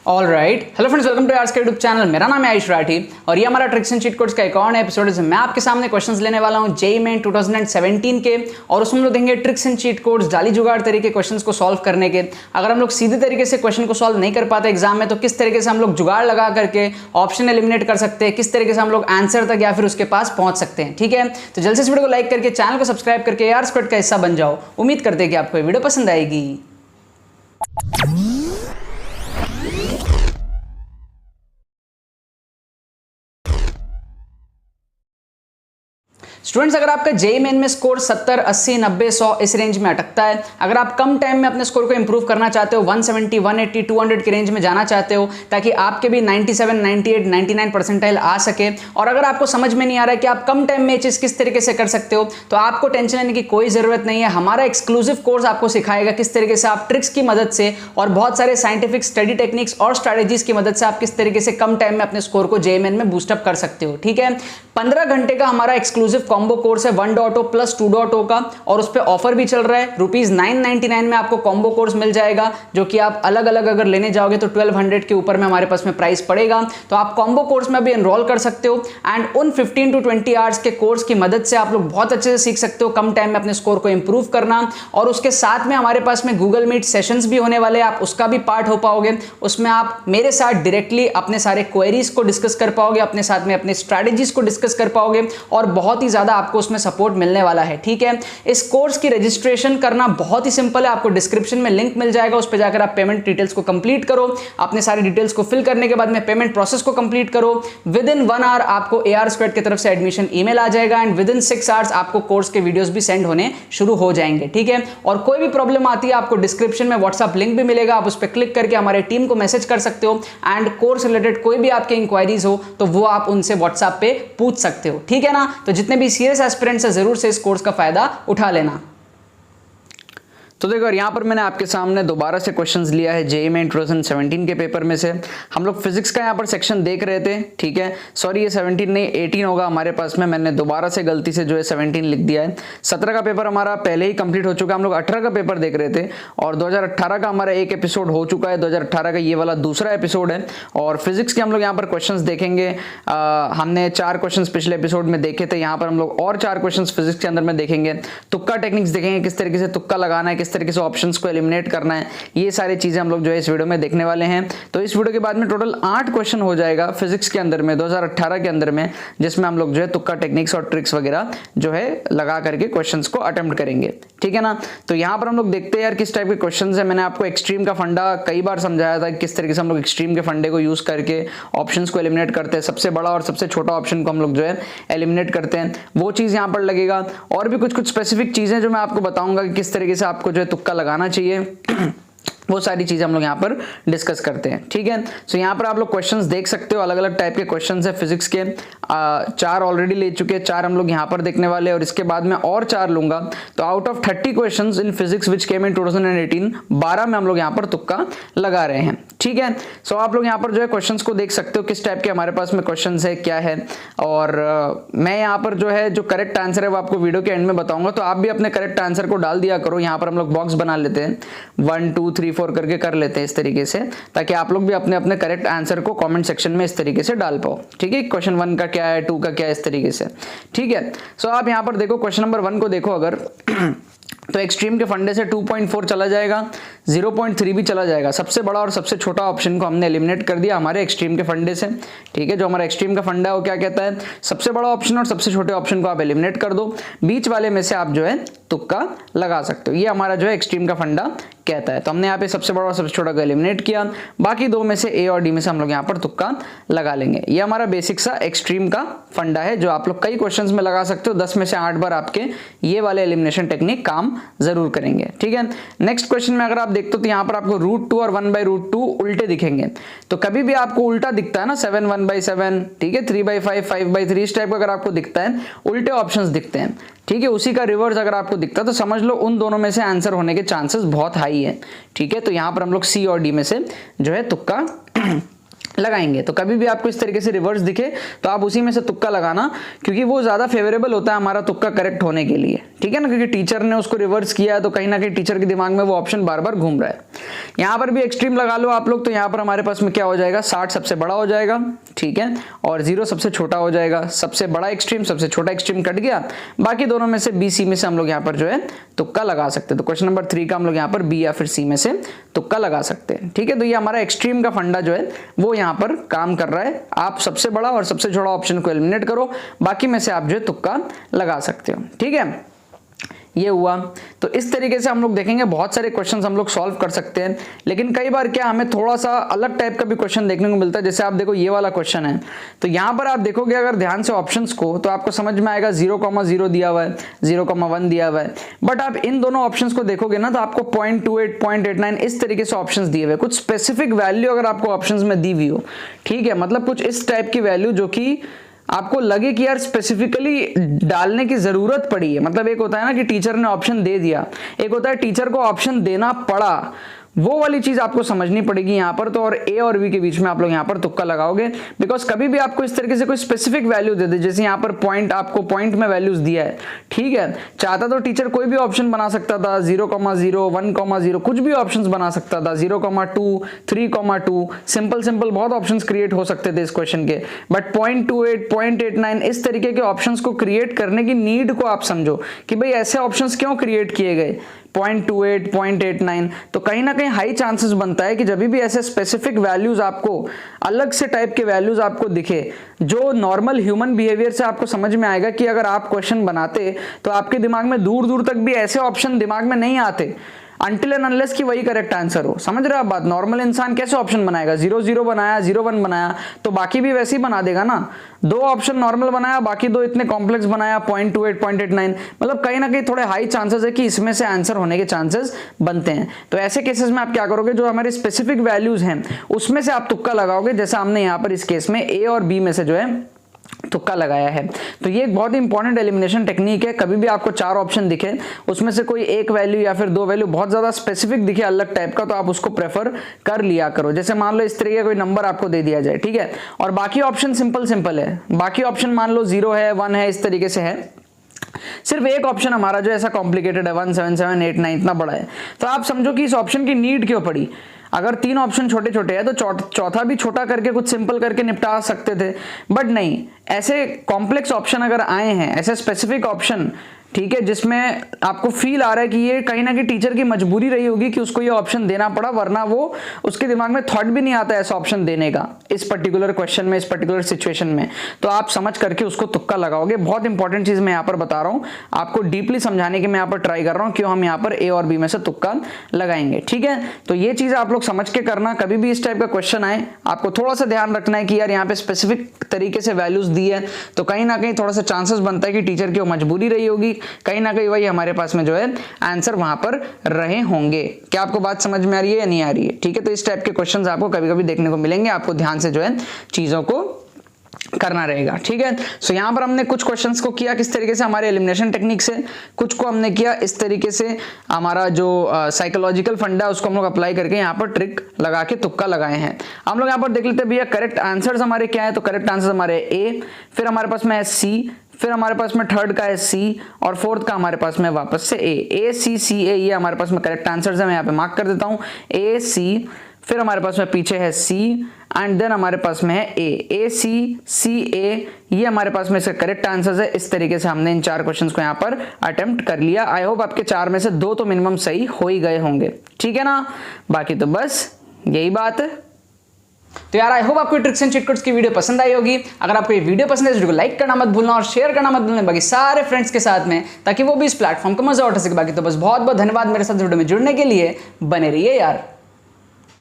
All right, hello friends, welcome to आर्स का YouTube channel. मेरा नाम है आयुष राठी और ये हमारा ट्रिक्स एंड चीट कोड्स का एक और नया एपिसोड है। मैं आपके सामने क्वेश्चंस लेने वाला हूँ जेईई मेन 2017 के, और उसमें हम लोग देंगे ट्रिक्स एंड चीट कोड्स, जाली जुगाड़ तरीके क्वेश्चंस को सॉल्व करने के। अगर हम लोग सीधे तरीके से क्वेश्चन को सॉल्व नहीं कर पाते एग्जाम में, तो किस तरीके से हम लोग जुगाड़ लगा करके ऑप्शन एलिमिनेट कर सकते हैं, किस तरीके से हम लोग आंसर तक या फिर उसके पास पहुंच सकते हैं। ठीक है, तो जल्द से इस वीडियो को लाइक करके चैनल को सब्सक्राइब करके आर्स स्क्वाड का हिस्सा बन जाओ। उम्मीद करते हैं कि आपको ये वीडियो पसंद आएगी। स्टूडेंट्स, अगर आपका जेईई मेन में स्कोर 70, 80, 90, 100 इस रेंज में अटकता है, अगर आप कम टाइम में अपने स्कोर को इंप्रूव करना चाहते हो, 170, 180, 200 के रेंज में जाना चाहते हो, ताकि आपके भी 97, 98, 99 परसेंटाइल आ सके, और अगर आपको समझ में नहीं आ रहा है कि आप कम टाइम में ये चीज़ किस तरीके से कर सकते हो, तो आपको टेंशन लेने की कोई ज़रूरत नहीं है। हमारा एक्सक्लूसिव कोर्स आपको सिखाएगा किस तरीके से आप ट्रिक्स की मदद से और बहुत सारे साइंटिफिक स्टडी टेक्निक्स और स्ट्रैटेजीज की मदद से आप किस तरीके से कम टाइम में अपने स्कोर को जेईई मेन में बूस्टअप कर सकते हो। ठीक है, 15 घंटे का हमारा एक्सक्लूसिव कॉम्बो कोर्स है 1.0 प्लस 2.0 का, और उस पर ऑफर भी चल रहा है। ₹999 में आपको कॉम्बो कोर्स मिल जाएगा, जो कि आप अलग अलग अगर लेने जाओगे तो 1200 के ऊपर में हमारे पास में प्राइस पड़ेगा। तो आप कॉम्बो कोर्स में भी एनरोल कर सकते हो, एंड उन 15 to 20 आवर्स के कोर्स की मदद से आप लोग बहुत अच्छे से सीख सकते हो कम टाइम में अपने स्कोर को इंप्रूव करना। और उसके साथ में हमारे पास में गूगल मीट सेशंस भी होने वाले हैं, आप उसका भी पार्ट हो पाओगे। उसमें आप मेरे साथ डायरेक्टली अपने सारे क्वेरीज को डिस्कस कर पाओगे, अपने साथ में अपने स्ट्रैटेजीज को डिस्कस कर पाओगे, और बहुत ही ज्यादा आपको उसमें सपोर्ट मिलने वाला है। ठीक है, इस कोर्स की रजिस्ट्रेशन करना बहुत ही सिंपल है। आपको डिस्क्रिप्शन में लिंक मिल जाएगा, उस पर जाकर आप पेमेंट डिटेल्स को कंप्लीट करो। अपने सारी डिटेल्स को फिल करने के बाद में पेमेंट प्रोसेस को कंप्लीट करो। विद इन 1 आवर आपको AR स्क्वाड की तरफ से एडमिशन ईमेल आ जाएगा, एंड विद इन 6 आवर्स आपको कोर्स के वीडियोस भी सेंड होने शुरू हो जाएंगे। ठीक है, और कोई भी प्रॉब्लम आती है, आपको डिस्क्रिप्शन में व्हाट्सएप लिंक भी मिलेगा, आप उस पर क्लिक करके हमारे टीम को मैसेज कर सकते हो, एंड कोर्स रिलेटेड कोई भी आपके इंक्वायरीज हो तो वो आप उनसे व्हाट्सएप पे पूछ सकते हो। ठीक है ना, तो जितने भी सीरियस एस्पिरेंट्स है जरूर से इस कोर्स का फायदा उठा लेना। तो देखो, यहाँ पर मैंने आपके सामने दोबारा से क्वेश्चंस लिया है जेईई मेन 2017 के पेपर में से। हम लोग फिजिक्स का यहाँ पर सेक्शन देख रहे थे। ठीक है, सॉरी, ये 17 नहीं 18 होगा हमारे पास में, मैंने दोबारा से गलती से जो है 17 लिख दिया है। 17 का पेपर हमारा पहले ही कंप्लीट हो चुका है, हम लोग 18 का पेपर देख रहे थे, और 2018 का हमारा एक एपिसोड हो चुका है। 2018 का ये वाला दूसरा एपिसोड है, और फिजिक्स के हम लोग यहाँ पर क्वेश्चन देखेंगे। हमने 4 क्वेश्चन पिछले एपिसोड में देखे थे, यहाँ पर हम लोग और 4 क्वेश्चन फिजिक्स के अंदर में देखेंगे। तुक्का टेक्निक्स देखेंगे, किस तरीके से तुक्का लगाना है, किस तरीके से ऑप्शंस को एलिमिनेट करना है, ये सारी चीजें हम लोग जो है इस वीडियो में देखने वाले हैं। तो इस वीडियो के बाद में टोटल 8 क्वेश्चन हो जाएगा फिजिक्स के अंदर में 2018 के अंदर में, जिसमें हम लोग जो है तुक्का टेक्निक्स और ट्रिक्स वगैरह जो है लगा करके क्वेश्चंस को अटेम्प्ट करेंगे। ठीक है ना, तो यहां पर हम लोग देखते हैं यार किस टाइप के क्वेश्चंस है। मैंने आपको एक्सट्रीम का फंडा कई बार समझाया था, किस तरीके से हम लोग एक्सट्रीम के फंडे को यूज करके ऑप्शंस को एलिमिनेट करते हैं, सबसे बड़ा और सबसे छोटा ऑप्शन को हम लोग जो है एलिमिनेट करते हैं, वो चीज यहां पर लगेगा। और भी कुछ स्पेसिफिक चीजें जो मैं आपको बताऊंगा कि किस तरीके से आपको जो है तुक्का लगाना चाहिए, वो सारी चीजें हम लोग यहाँ पर डिस्कस करते हैं। ठीक है, सो यहाँ पर आप लोग क्वेश्चंस देख सकते हो, अलग अलग टाइप के क्वेश्चंस है फिजिक्स के। 4 ऑलरेडी ले चुके हैं, 4 हम लोग यहाँ पर देखने वाले हैं, और इसके बाद में और 4 लूंगा। तो out of 30 questions in physics which came in 2018, 12 में हम लोग यहाँ पर तुक्का लगा रहे हैं। ठीक है, सो आप लोग यहाँ पर जो है क्वेश्चंस को देख सकते हो किस टाइप के हमारे पास में क्वेश्चंस है, क्या है। और मैं यहाँ पर जो है जो करेक्ट आंसर है वो आपको वीडियो के एंड में बताऊंगा, तो आप भी अपने करेक्ट आंसर को डाल दिया करो। यहाँ पर हम लोग बॉक्स बना लेते हैं, 1 2 3 4 करके कर लेते हैं इस तरीके से, ताकि आप लोग भी अपने अपने करेक्ट आंसर को कमेंट सेक्शन में इस तरीके से डाल पाओ। ठीक है, क्वेश्चन 1 का क्या है, 2 का क्या है, इस तरीके से। ठीक है, सो आप यहाँ पर देखो क्वेश्चन नंबर 1 को देखो अगर तो एक्सट्रीम के फंडे से 2.4 चला जाएगा, 0.3 भी चला जाएगा। सबसे बड़ा और सबसे छोटा ऑप्शन को हमने एलिमिनेट कर दिया हमारे एक्सट्रीम के फंडे से। ठीक है, जो हमारा एक्सट्रीम का फंडा है वो क्या कहता है, सबसे बड़ा ऑप्शन और सबसे छोटे ऑप्शन को आप एलिमिनेट कर दो, बीच वाले में से आप जो है तुक्का लगा सकते हो। ये हमारा जो है एक्सट्रीम का फंडा कहता है। तो हमने यहाँ पे सबसे बड़ा और सबसे छोटा को एलिमिनेट किया, बाकी 2 में से ए और डी में से हम लोग यहाँ पर तुक्का लगा लेंगे। ये हमारा बेसिक सा एक्सट्रीम का फंडा है, जो आप लोग कई क्वेश्चंस में लगा सकते हो। 10 में से 8 बार आपके ये वाले एलिमिनेशन टेक्निक काम जरूर करेंगे। ठीक है, नेक्स्ट क्वेश्चन में अगर आप देखते हो तो यहाँ पर आपको √2 और 1/√2 उल्टे दिखेंगे। तो कभी भी आपको उल्टा दिखता है ना, 7 1/7, ठीक है, 3/5 5/3 इस टाइप का अगर आपको दिखता है, उल्टे ऑप्शंस दिखते हैं, ठीक है, उसी का रिवर्स अगर आपको दिखता है तो समझ लो उन दोनों में से आंसर होने के चांसेस बहुत हाई है। ठीक है, तो यहाँ पर हम लोग सी और डी में से जो है तुक्का लगाएंगे। तो कभी भी आपको इस तरीके से रिवर्स दिखे तो आप उसी में से तुक्का लगाना, क्योंकि वो ज्यादा फेवरेबल होता है हमारा तुक्का करेक्ट होने के लिए। ठीक है ना, क्योंकि टीचर ने उसको रिवर्स किया है तो कहीं ना कहीं टीचर के दिमाग में वो ऑप्शन बार बार घूम रहा है। यहाँ पर भी एक्सट्रीम लगा लो आप लोग, तो यहाँ पर हमारे पास में क्या हो जाएगा, 60 सबसे बड़ा हो जाएगा, ठीक है, और 0 सबसे छोटा हो जाएगा। सबसे बड़ा एक्सट्रीम सबसे छोटा एक्सट्रीम कट गया, बाकी दोनों में से बी सी में से हम लोग यहाँ पर जो है तुक्का लगा सकते हैं। तो क्वेश्चन नंबर 3 का हम लोग यहाँ पर बी या फिर सी में से तुक्का लगा सकते हैं, ठीक है। तो ये हमारा एक्सट्रीम का फंडा जो है वो यहाँ पर काम कर रहा है। आप सबसे बड़ा और सबसे छोटा ऑप्शन को एलिमिनेट करो, बाकी में से आप जो है तुक्का लगा सकते हो, ठीक है। ये हुआ। तो इस तरीके से हम लोग देखेंगे बहुत सारे क्वेश्चंस हम लोग सॉल्व कर सकते हैं, लेकिन कई बार क्या हमें थोड़ा सा अलग टाइप का भी क्वेश्चन देखने को मिलता है। जैसे आप देखो ये वाला क्वेश्चन है, तो यहाँ पर आप देखोगे अगर ध्यान से ऑप्शंस को, तो आपको समझ में आएगा 0,0 दिया हुआ है, 0,1 दिया हुआ है। बट आप इन दोनों ऑप्शंस को देखोगे ना, तो आपको 0.28, 0.89 इस तरीके से ऑप्शंस दिए हुए, कुछ स्पेसिफिक वैल्यू अगर आपको ऑप्शंस में दी हुई हो, ठीक है, मतलब कुछ इस टाइप की वैल्यू जो कि आपको लगे कि यार स्पेसिफिकली डालने की जरूरत पड़ी है। मतलब एक होता है ना कि टीचर ने ऑप्शन दे दिया, एक होता है टीचर को ऑप्शन देना पड़ा, वो वाली चीज आपको समझनी पड़ेगी यहाँ पर। तो और ए और बी के बीच में आप लोग यहाँ पर तुक्का लगाओगे, बिकॉज कभी भी आपको इस तरीके से कोई स्पेसिफिक वैल्यू दे दे, जैसे यहाँ पर पॉइंट, आपको पॉइंट में वैल्यूज दिया है, ठीक है, चाहता तो टीचर कोई भी ऑप्शन बना सकता था, 0,0, 1,0, कुछ भी ऑप्शंस बना सकता था, 0,2, 3,2, सिंपल बहुत ऑप्शंस क्रिएट हो सकते थे इस क्वेश्चन के। बट 0.28, 0.89 इस तरीके के ऑप्शंस को क्रिएट करने की नीड को आप समझो कि भाई ऐसे ऑप्शंस क्यों क्रिएट किए गए, 0.28, 0.89। तो कहीं ना कहीं हाई चांसेस बनता है कि जब भी ऐसे स्पेसिफिक वैल्यूज आपको, अलग से टाइप के वैल्यूज आपको दिखे, जो नॉर्मल ह्यूमन बिहेवियर से आपको समझ में आएगा कि अगर आप क्वेश्चन बनाते तो आपके दिमाग में दूर दूर तक भी ऐसे ऑप्शन दिमाग में नहीं आते, अनटिल एंड अनलेस कि वही करेक्ट आंसर हो। समझ रहे हो आप बात? नॉर्मल इंसान कैसे ऑप्शन बनाएगा, 0,0 बनाया, 0,1 बनाया, तो बाकी भी वैसे ही बना देगा ना। 2 ऑप्शन नॉर्मल बनाया, बाकी 2 इतने कॉम्प्लेक्स बनाया, 0.28, 0.89, मतलब कहीं ना कहीं थोड़े हाई चांसेस है कि इसमें से आंसर होने के चांसेस बनते हैं। तो ऐसे केसेस में आप क्या करोगे, जो हमारे स्पेसिफिक वैल्यूज हैं उसमें से आप तुक्का लगाओगे, जैसे हमने यहाँ पर इस केस में ए और बी में से जो है तुक्का लगाया है। तो ये एक बहुत ही इंपॉर्टेंट एलिमिनेशन टेक्निक है। कभी भी आपको 4 ऑप्शन दिखे, उसमें से कोई एक वैल्यू या फिर 2 वैल्यू बहुत ज्यादा स्पेसिफिक दिखे अलग टाइप का, तो आप उसको प्रेफर कर लिया करो। जैसे मान लो इस तरीके का कोई नंबर आपको दे दिया जाए, ठीक है, और बाकी ऑप्शन सिंपल है, बाकी ऑप्शन मान लो 0 है, 1 है, इस तरीके से है, सिर्फ एक ऑप्शन हमारा जो ऐसा कॉम्प्लिकेटेड है, 1, 7, 7, 8, 9 इतना बड़ा है, तो आप समझो कि इस ऑप्शन की नीड क्यों पड़ी। अगर 3 ऑप्शन छोटे छोटे हैं तो चौथा भी छोटा करके कुछ सिंपल करके निपटा सकते थे, बट नहीं, ऐसे कॉम्प्लेक्स ऑप्शन अगर आए हैं, ऐसे स्पेसिफिक ऑप्शन, ठीक है, जिसमें आपको फील आ रहा है कि ये कहीं ना कहीं टीचर की मजबूरी रही होगी कि उसको ये ऑप्शन देना पड़ा, वरना वो उसके दिमाग में थॉट भी नहीं आता ऐसा ऑप्शन देने का इस पर्टिकुलर क्वेश्चन में, इस पर्टिकुलर सिचुएशन में, तो आप समझ करके उसको तुक्का लगाओगे। बहुत इंपॉर्टेंट चीज मैं यहाँ पर बता रहा हूँ, आपको डीपली समझाने की मैं यहाँ पर ट्राई कर रहा हूँ क्यों हम यहाँ पर ए और बी में से तुक्का लगाएंगे, ठीक है। तो ये चीज आप लोग समझ के करना, कभी भी इस टाइप का क्वेश्चन आए आपको थोड़ा सा ध्यान रखना है कि यार यहाँ पे स्पेसिफिक तरीके से वैल्यूज दी है, तो कहीं ना कहीं थोड़ा सा चांसेस बनता है कि टीचर की मजबूरी रही होगी, कहीं ना कहीं वही हमारे पास में जो है आंसर वहां पर रहे होंगे। क्या आपको बात समझ में आ रही है या नहीं आ रही है? ठीक है, तो इस टाइप के क्वेश्चंस आपको कभी कभी देखने को मिलेंगे, आपको ध्यान से जो है चीजों को करना रहेगा, ठीक है। सो यहां पर हमने कुछ क्वेश्चंस को किया किस तरीके से, हमारे एलिमिनेशन टेक्निक से, कुछ को हमने किया इस तरीके से, हमारा जो साइकोलॉजिकल फंडा है उसको हम लोग अप्लाई करके यहाँ पर ट्रिक लगा के तुक्का लगाए हैं। हम लोग यहाँ पर देख लेते हैं भैया करेक्ट आंसर्स हमारे क्या है। तो करेक्ट आंसर हमारे ए, फिर हमारे पास में है सी, फिर हमारे पास में थर्ड का है सी, और फोर्थ का हमारे पास में वापस से ए सी सी ए, ये हमारे पास में करेक्ट आंसर्स है। मैं यहाँ पे मार्क कर देता हूँ ए सी, फिर हमारे पास में पीछे है सी, एंड देन हमारे पास में है ए सी सी ए, ये हमारे पास में से करेक्ट आंसर्स है। इस तरीके से हमने इन 4 क्वेश्चंस को यहाँ पर अटेम्प्ट कर लिया। आई होप आपके 4 में से 2 तो मिनिमम सही हो ही गए होंगे, ठीक है ना। बाकी तो बस यही बात है। तो यार आई होप आपको ट्रिक्स एंड चिट कोड्स की वीडियो पसंद आई होगी। अगर आपको ये वीडियो पसंद है तो लाइक करना मत भूलना और शेयर करना मत भूलना बाकी सारे फ्रेंड्स के साथ में, ताकि वो भी इस प्लेटफॉर्म को मजा उठा सके। बाकी तो बस बहुत बहुत धन्यवाद मेरे साथ वीडियो में जुड़ने के लिए, बने रहिए यार।